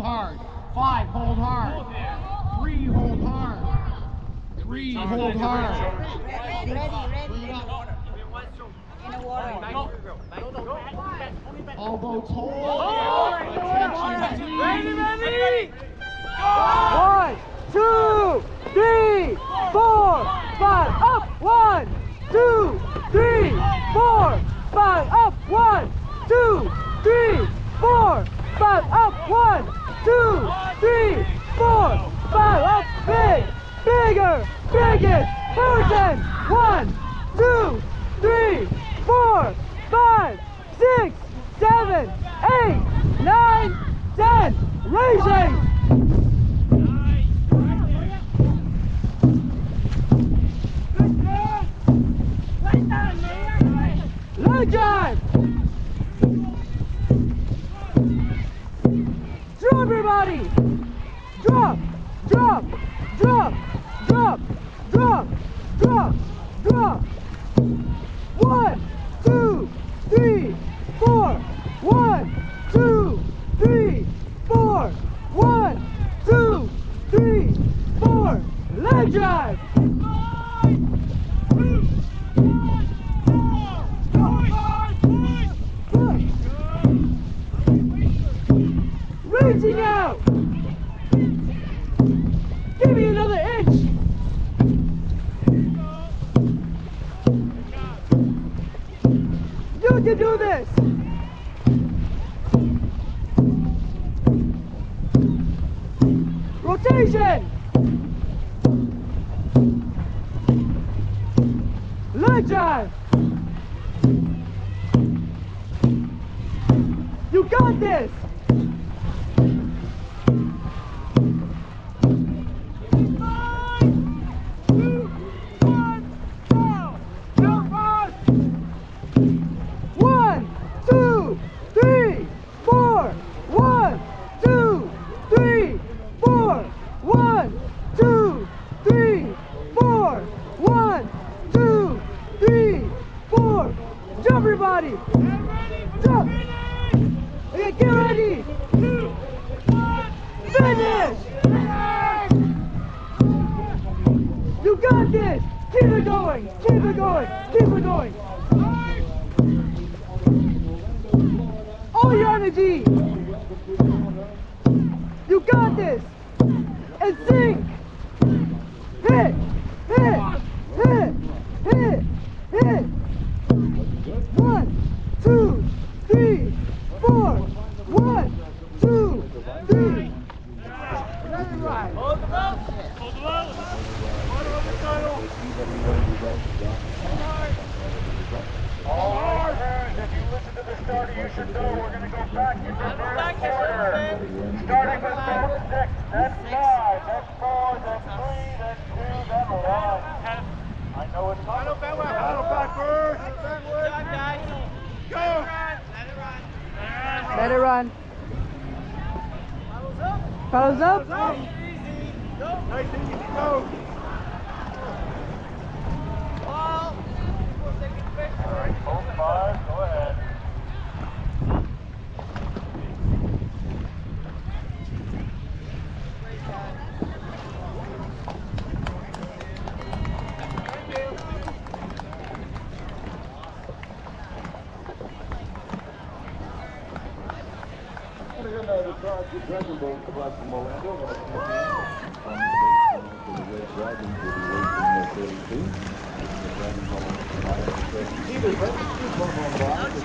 hard. 5, hold hard. 3, hold hard. 3, hold hard. Ready. In the water. Elbows hold. Attention, please. Ready. Go! 1, 2, 3, 4, 5, up. 1, 2, 3, 4, 5, up. 1, 2, 3, 4, 5, up. 1, 2, 3, 4, 5, up. Bigger, biggest person. 1, 2, 3, 4, 5, 6, 7, 8, 9, 10. Racing. Leg drive! Drop everybody! Drop! 1, 2, 3, 4. 1, 2, 3, 4. 1, 2, 3, 4. Leg drive! Reaching out! Give me another inch! You can do this! Rotation! Leg drive! You got this! Jump everybody! Jump! Okay, get ready! 2, 1, finish! You got this! Keep it going! Keep it going! Keep it going! All your energy! You got this! And sink! Hit! Hit! Hit! Hit! Hit! 1, 2, 3, 4. 1, 2, 3. Right. Hold the boat. Order of the tunnel. All right, parents, if you listen to the starter, you should know we're going to go back in reverse order. Starting with boat 6, then 5, then 4, then 3, then 2, then 1. I know it's Paddle backward. Good job, guys. Go! Let it run. Paddles up. Paddles up. Easy. Go. Nice and easy, go! Ball. We'll take it quick. All right, both 5, go ahead. The Dragon Boat across from Orlando, from the Red Dragon will be racing 32. The Dragon Boat on the